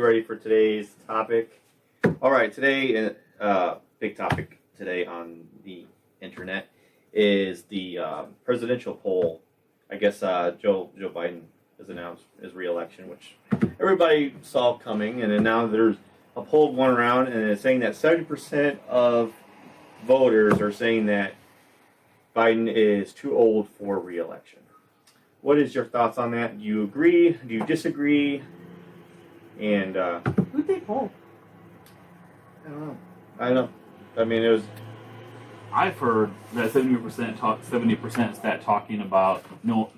ready for today's topic? All right, today, big topic today on the internet is the presidential poll. I guess Joe Biden has announced his re-election, which everybody saw coming, and then now there's a poll going around, and it's saying that 70% of voters are saying that Biden is too old for re-election. What is your thoughts on that? Do you agree? Do you disagree? And who'd they poll? I don't know. I mean, it was. I've heard that 70% stat talking about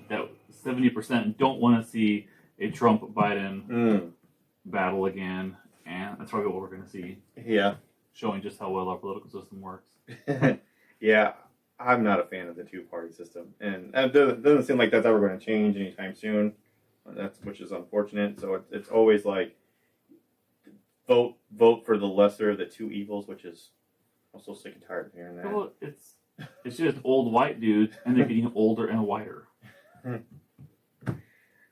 that 70% don't want to see a Trump Biden battle again, and that's probably what we're going to see. Yeah, showing just how well our political system works. Yeah, I'm not a fan of the two-party system, and it doesn't seem like that's ever going to change anytime soon. Which is unfortunate. So it's always like vote for the lesser of the two evils, which is I'm so sick and tired of hearing that. Well, it's just old white dudes, and they're getting older and whiter.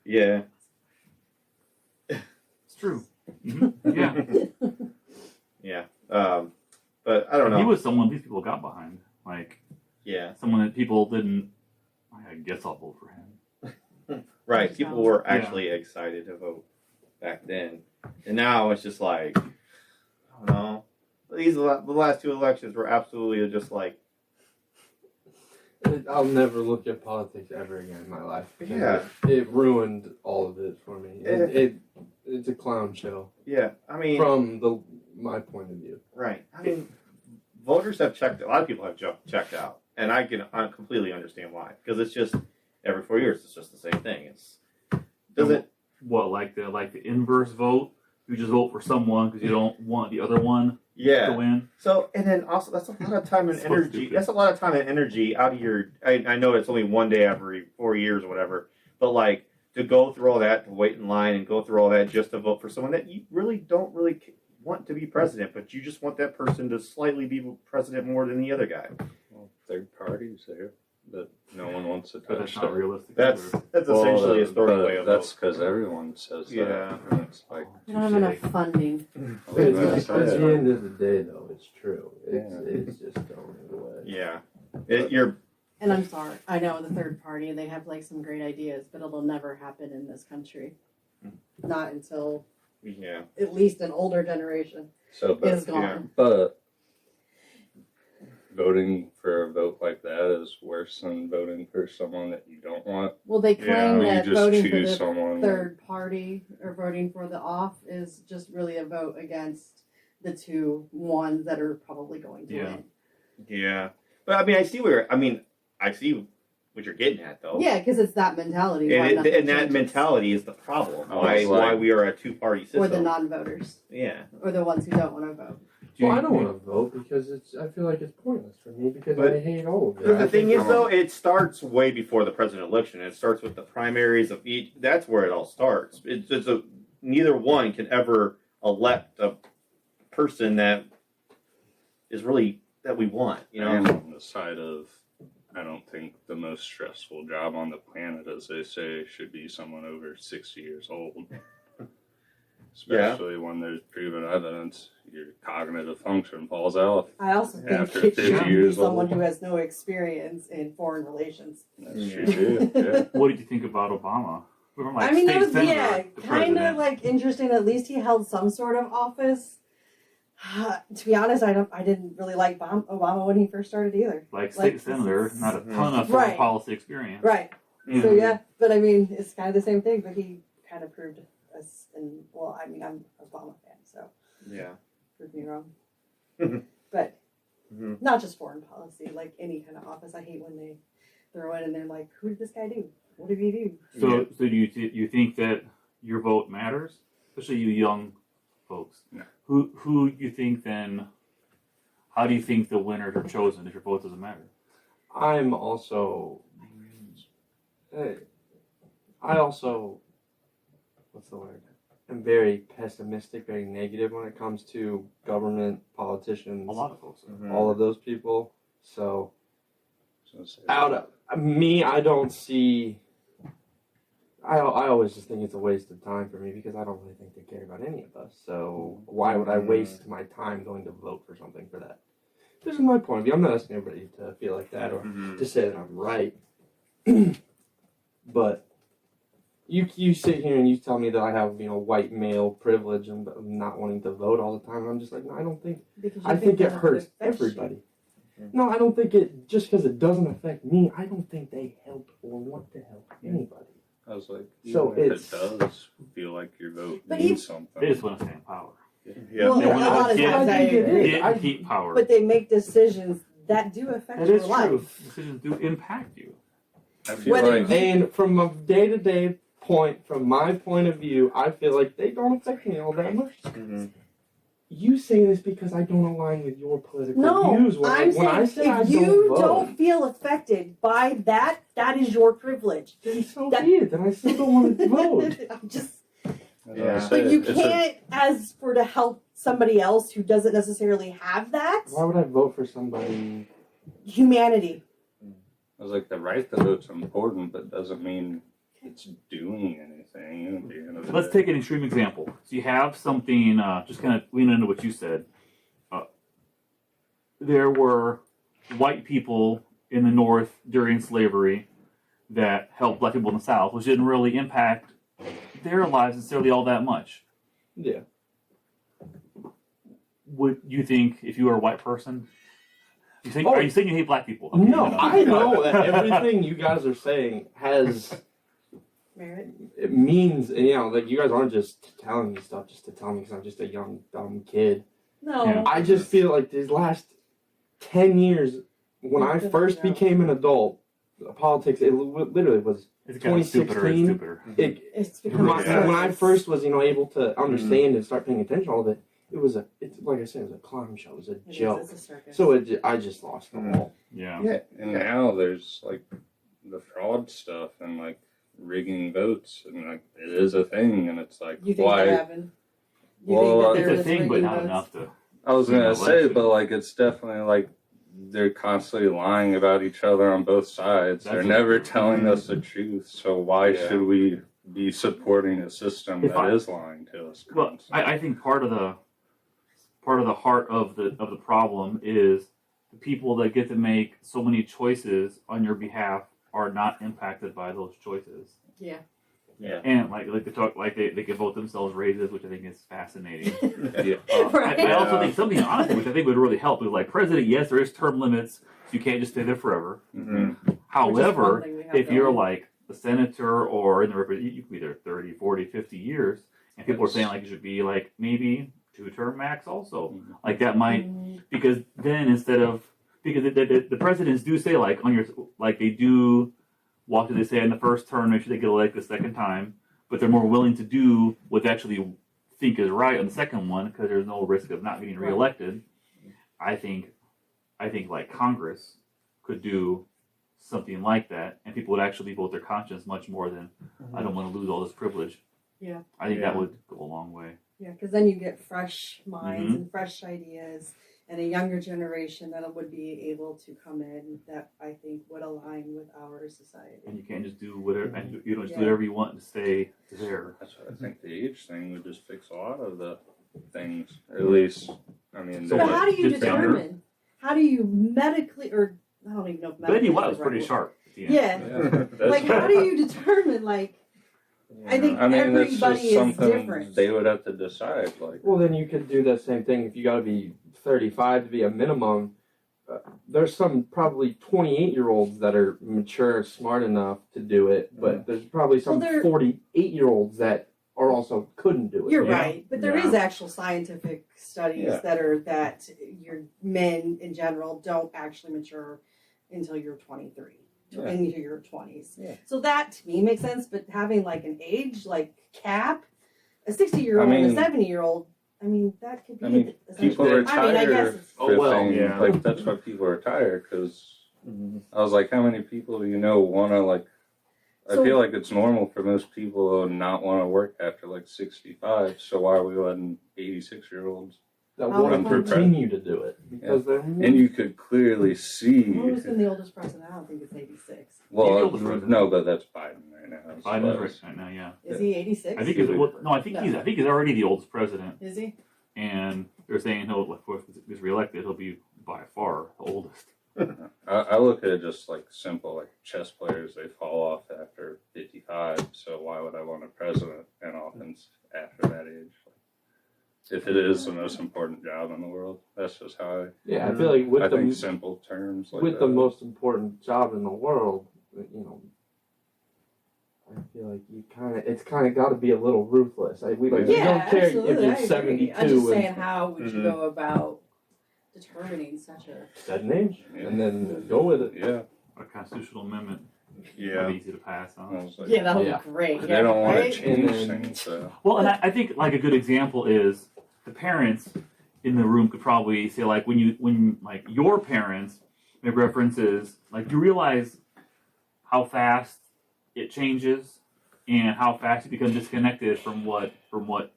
Yeah, it's true. Mm-hmm. Yeah, yeah. But I don't know. He was someone these people got behind. Yeah, someone that people didn't. I guess I'll vote for him. Right. People were actually excited to vote back then, and now it's just like I don't know. The last two elections were absolutely just like. I'll never look at politics ever again in my life. Yeah, it ruined all of it for me. It's a clown show. Yeah, I mean, from my point of view. Right. I mean, voters have checked. A lot of people have checked out, and I completely understand why. Because it's just every 4 years, it's just the same thing. Like the inverse vote? You just vote for someone because you don't want the other one to win. So, and then also that's a lot of time and energy. That's a lot of time and energy out of your. I know it's only one day every 4 years or whatever, but like to go through all that, to wait in line and go through all that just to vote for someone that you really don't want to be president, but you just want that person to slightly be president more than the other guy. Well, third parties there that no one wants to touch. That's not realistic. That's essentially a story way of that's because everyone says that. Yeah. And it's like We don't have enough funding. At the end of the day, though, it's true. It's just going away. Yeah. And I'm sorry. I know the third party, they have like some great ideas, but it'll never happen in this country. Not until at least an older generation is gone. Yeah. But voting for a vote like that is worse than voting for someone that you don't want. Well, they claim that you just voting for choose the someone third party or voting for the off is just really a vote against the two ones that are probably going to win. Yeah. But I mean, I see what you're getting at, though. Yeah, because it's that mentality. And that mentality is the problem. Why we are a two-party system. Or the non-voters. Yeah. Or the ones who don't want to vote. Well, I don't want to vote because I feel like it's pointless for me because I hate all of it. The thing is, though, it starts way before the presidential election. It starts with the primaries of each. That's where it all starts. Neither one can ever elect a person that is really that we want. You know, I'm on the side of I don't think the most stressful job on the planet, as they say, should be someone over 60 years old. Especially when there's proven evidence your cognitive function falls out. I also think after it 50 should be years someone old. who has no experience in foreign relations. That's true too. Yeah. What did you think about Obama? I mean, it was kind of like interesting. At least he held some sort of office. To be honest, I didn't really like Obama when he first started either. Like state senator, not a ton of foreign policy experience. Right. Mm-hmm. So yeah, but I mean, it's kind of the same thing. But he kind of proved us. And well, I mean, I'm an Obama fan, so proved me wrong. But not just foreign policy, like any kind of office. I hate when they throw in and they're like, "Who did this guy do? What did he do?" So do you think that your vote matters, especially you young folks? Yeah. Who you think then? How do you think the winners are chosen if your vote doesn't matter? I'm also. What's the word? I'm very pessimistic, very negative when it comes to government, politicians. A lot of folks. All of those people. So, I don't see I always just think it's a waste of time for me because I don't really think they care about any of us. So why would I waste my time going to vote for something for that? This is my point of view. I'm not asking everybody to feel like that or to say that I'm right. But you sit here and you tell me that I have white male privilege and not wanting to vote all the time. I'm just like, no, I don't think. I think it hurts everybody. No, I don't think it just because it doesn't affect me. I don't think they help or want to help anybody. I was like, So even it's- if it does feel like your vote But means something. They just want to stay in power. Yeah. Well, They a want lot of to times I agree. get keep power. But they make decisions that do affect That your is life. true. Decisions do impact you. I feel Whether like And from a day-to-day point, from my point of view, I feel like they don't affect me all that much. You say this because I don't align with your political No, views. I'm when I saying say I if you vote, don't feel affected by that, that is your privilege. then so that- be it. Then I still don't want to vote. I'm just, as I Yeah. said, but you it's a- can't, as for to help somebody else who doesn't necessarily have that Why would I vote for somebody? humanity. I was like, the right to vote's important, but doesn't mean it's doing anything. At the end of the Let's day. take an extreme example. So you have something, just kind of lean into what you said. There were white people in the North during slavery that helped black people in the South, which didn't really impact their lives necessarily all that much. Yeah. Would you think if you were a white person? Are Oh. you saying you hate black people? No, I know that everything you guys are saying has Merit. it means, like you guys aren't just telling me stuff just to tell me because I'm just a young dumb kid. No. Yeah. I just feel like these last 10 years, when I first became an adult, politics, it literally was, It's gotten stupider and 2016, stupider. It's become Yeah. when I first was, able to understand and start paying attention to all of it, it's like I said, it was a clown show, it was a joke. It's a circus. So I just lost the ball. Yeah. Yeah, and now there's like the fraud stuff and like rigging votes, and like it is a thing, and it's like you think why? that happened? You Well, think that It's there a was thing, but rigging not votes? enough to. I was gonna say, election. but like it's definitely like they're constantly lying about each other on both sides. That's They're a- never telling us the truth. So why Yeah. should we be supporting a system If that is I- lying to us? Well, constantly? I think part of the heart of the problem is the people that get to make so many choices on your behalf are not impacted by those choices. Yeah. Yeah. And like they talk like they can vote themselves raises, which I think is fascinating. Yeah. Right. I also think something honestly, which I think would really help, is like president. Yes, there is term limits, so you can't just stay there forever. Mhm. However, Which is one thing we have if you're going. like a senator or in the you could be there 30, 40, 50 years, and people are saying like it should be like maybe 2-term max also. Mhm. Like that might because then instead of because the presidents do say like on your like they do what do they say in the first term, make sure they get elected the second time, but they're more willing to do what they actually think is right on the second one because there's no risk of not getting Right. reelected. I think like Congress could do something like that, and people would actually vote their conscience much more than I don't want to lose all this privilege. Yeah. I think Yeah. that would go a long way. Yeah, because then you get fresh minds Mhm. and fresh ideas and a younger generation that would be able to come in that I think would align with our And society. you can't just do whatever, and you don't just do Yeah. whatever you want to stay there. That's what I think the age thing would just fix a lot of the things. At least, I mean, So But what, how do you just younger? determine? How do you medically, or I don't even know if medically Betty is White the was right pretty word. sharp. At the end. Yeah. That's- Like, how do you determine, like, I think that's everybody just is something different. they would have to decide. Like, Well, then you could do that same thing if you got to be 35 to be a minimum. There's some probably 28-year-olds that are mature, smart enough to do it, but there's probably some Well, they're- 48-year-olds that are also couldn't do it. You're Yeah. right, but there Yeah. is actual scientific studies Yeah. that your men in general don't actually mature until you're 23, Yeah. into your 20s. Yeah. So that to me makes sense. But having like an age like cap, a 60-year-old I and a mean- 70-year-old, I mean that could be. I mean, essentially- people I retire guess it's, Oh, well, thing, yeah. like that's why people retire because Mhm. I was like, how many people do you know want to like? So- I feel like it's normal for most people to not want to work after like 65. So why are we letting 86-year-olds? That How want to long? continue to do it because they're And you could clearly see. who's been the oldest president? I don't think it's 86. Well, He's the oldest president. no, but that's Biden right now. Biden's right now, yeah. Is he 86? I think he's I think he's already the oldest president. Is he? And they're saying he'll, of course, if he's reelected, he'll be by far the oldest. I look at it just like simple, like chess players, they fall off after 55. So why would I want a president in office after that age? If it is the most important job in the world, that's just how I feel like with I the think simple terms like with that. the most important job in the world, I feel like it's kind of got to be a little ruthless. We don't care absolutely, if you're I agree. 72. I'm just and saying, how would you go about determining such a set an age and then go with it. Yeah. A constitutional amendment. Yeah. Would be easy to pass on. Like, that would be great. They don't want right? to change And then- things. So. Well, and I think like a good example is the parents in the room could probably say like when like your parents make references, like you realize how fast it changes and how fast you become disconnected from what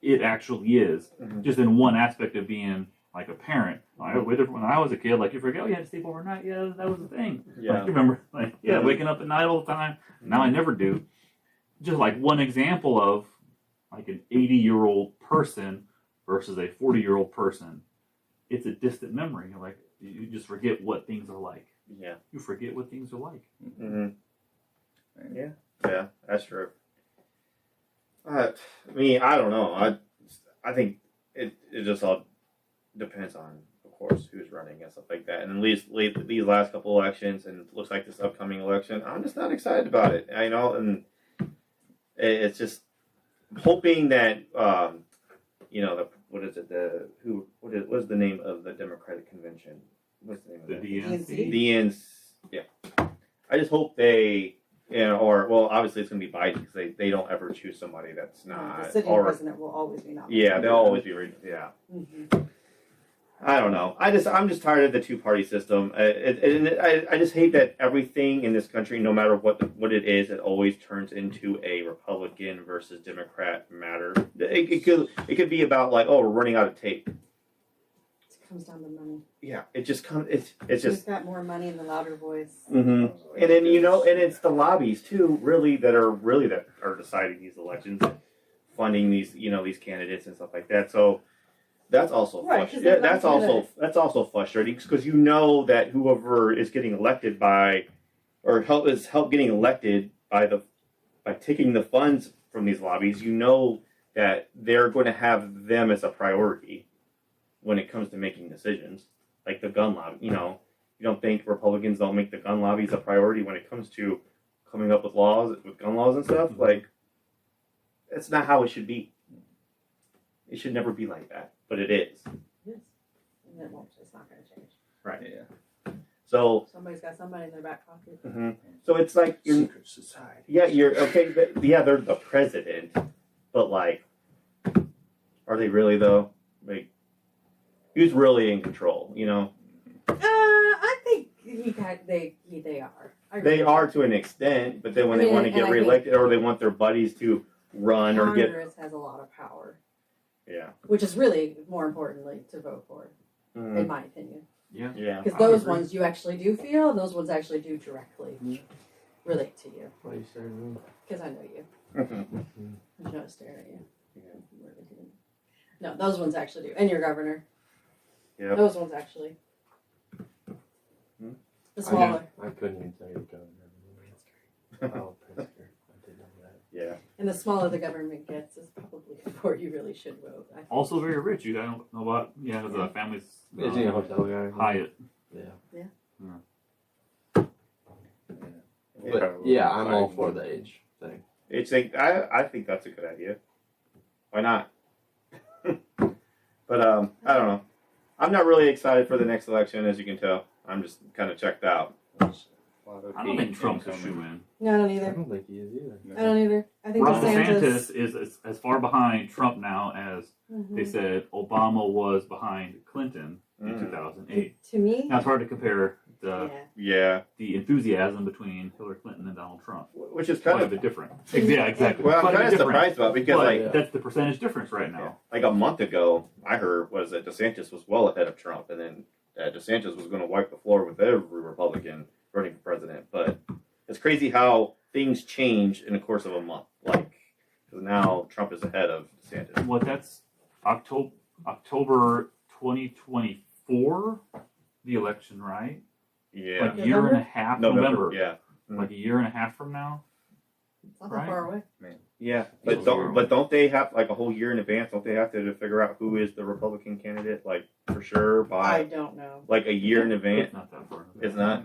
it actually is, just in one aspect of being like a parent. When I was a kid, like you forget, oh, you had to sleep overnight. Yeah, that was the thing. Yeah. Like, you remember, like waking up at night all the time. Now I never do. Just like one example of like an 80-year-old person versus a 40-year-old person. It's a distant memory. Like you just forget what things are like. Yeah. You forget what things are like. Mm-hmm. Yeah, that's true. I don't know. I think it just all depends on, of course, who's running and stuff like that. And at least these last couple elections, and it looks like this upcoming election, I'm just not excited about it. I know, and it's just hoping that what is the name of the Democratic convention? What's the name of The that? DNC. DNC. Yeah. I just hope they. Obviously it's going to be Biden because they don't ever choose somebody that's not. The sitting president will always be nominated. Yeah, they'll always be. Mm-hmm. I don't know. I'm just tired of the two-party system. I just hate that everything in this country, no matter what it is, it always turns into a Republican versus Democrat matter. It could be about like, oh, we're running out of tape. It comes down to money. Yeah, it just comes. It's Who's just. got more money in the louder voice? Mm-hmm. And then and it's the lobbies too, really that are deciding these elections, funding these these candidates and stuff like that. So that's also that's also frustrating because you know that whoever is getting elected by getting elected by taking the funds from these lobbies, you know that they're going to have them as a priority when it comes to making decisions, like the gun lobby. You don't think Republicans don't make the gun lobbies a priority when it comes to coming up with gun laws and stuff? Like, that's not how it should be. It should never be like that, but it is. Yes. And it won't. It's not going to change. Right. Yeah. So. Somebody's got somebody in their back pocket. Mm-hmm. So it's like Secret society. Yeah, you're okay. They're the president, but like, are they really though? Like, who's really in control? I think they are. They are to an extent, but then when they want to get reelected or they want their buddies to run or get. Congress has a lot of power. Yeah. Which is really more importantly to vote for, in my opinion. Yeah. Because those ones you actually do feel, those ones actually do directly relate to you. Why are you staring at me? Because I know you. Mm-hmm. I'm just staring at you. Yeah. No, those ones actually do. And your governor. Yeah. Those ones actually. Hmm? The smaller. I couldn't even tell you the governor. Oh, Pritzker. I did know that. Yeah. And the smaller the government gets, is probably the more you really should vote. I think. Also very rich. You don't know about the family's Is he a hotel guy? Hyatt. Yeah. But yeah, I'm all for the age thing. It's like I think that's a good idea. Why not? But I don't know. I'm not really excited for the next election, as you can tell. I'm just kind of checked out. I don't think Trump's a shoe-in. No, I don't I either. don't think he is either. I don't either. I think Ron DeSantis. DeSantis is as far behind Trump now as they said Obama was behind Clinton in 2008. To me, Now it's hard to compare the yeah. enthusiasm between Hillary Clinton and Donald Trump. Which is Quite kind a of bit different. Yeah, exactly. well, I'm Quite a kind bit of different. surprised about because But that's the percentage difference right now. like a month ago, I heard that DeSantis was well ahead of Trump, and then DeSantis was going to wipe the floor with every Republican running for president. But it's crazy how things change in the course of a month. Like, because now Trump is ahead of DeSantis. Well, that's October 2024, the election, right? Yeah. Like a year and a half. November. Yeah. Like a year and a half from now. It's not Right. that far away. Yeah, but don't they have like a whole year in advance? Don't they have to figure out who is the Republican candidate, like for sure I by don't know. like a year in It's advance? not that far. It's not?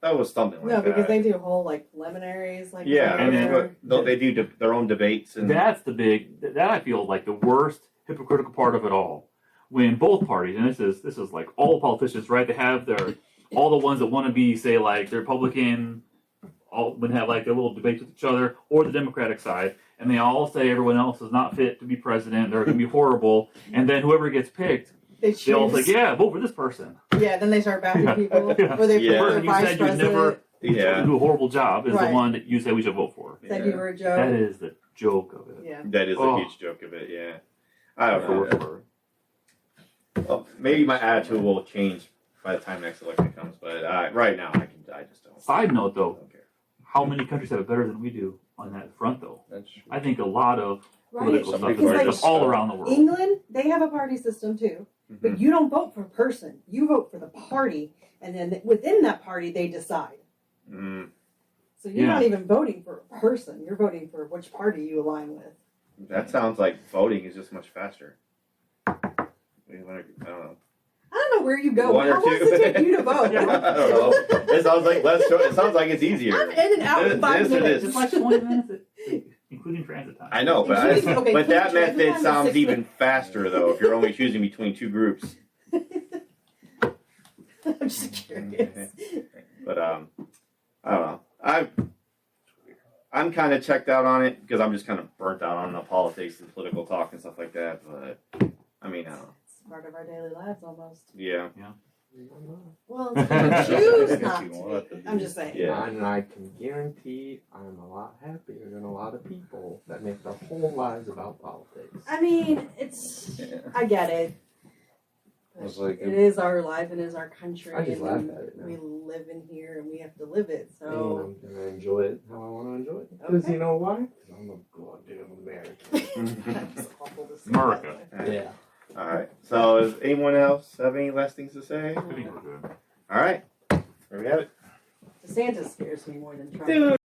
That was something like No, that. because they do whole like preliminaries, like Yeah, and then- whatever. don't they do their own debates and That's the big. That I feel like the worst hypocritical part of it all. When both parties, and this is like all politicians, right? They have their all the ones that want to be, say, like the Republican, all would have like their little debates with each other, or the Democratic side, and they all say everyone else is not fit to be president. They're going to be horrible, and then whoever gets picked, they all say, "Yeah, vote for this person." Yeah, then they start backing Yeah. people, Yeah. or they Yeah. put Person their you vice said you'd president. never yeah, do a horrible job is Right. the one that you say we should vote for. Said you were a joke. That is the joke of it. Yeah. that is Oh. a huge joke of it. Yeah, I don't For know. what it's worth. Well, maybe my attitude will change by the time next election comes, but right now I just don't. Side note, though, don't care. how many countries have it better than we do on that front, though? That's true. I think a lot of Right. political Some stuff people is are just just, all around the world. England, they have a party system too, but Mhm. you don't vote for a person. You vote for the party, and then within that party, they decide. Mm, So you're Yeah. not even voting for a person. You're voting for which party you align with. that sounds like voting is just much faster. I don't know. I don't know where you go. One or How long two. does it take you to vote? I don't know. It sounds like it sounds like it's easier. I'm in and out in 5 This or minutes. It's like 20 minutes, including transit time. I know, but Including- okay, but that including method transit sounds time is even faster though. If you're only choosing between two groups. I'm just curious. But I don't know. I'm kind of checked out on it because I'm just kind of burnt out on the politics and political talk and stuff like that. But I mean, I don't know. It's part of our daily lives almost. Yeah. Well, it's if you choose not If you to. want be. I'm just saying. Yeah. And I can guarantee I'm a lot happier than a lot of people that make their whole lives about politics. I mean, it's. Yeah. I get it. It was like It is our life and is our country. I just and laugh at it now. we live in here and we have to live it. And So I'm gonna enjoy it how I want to enjoy it. Because Okay. you know why? Because I'm a goddamn American. That's awful to say America. that way. Yeah. All right. So, does anyone else have any last things to say? I think we're good. All right. There we have it. DeSantis scares me more than Trump. Dude.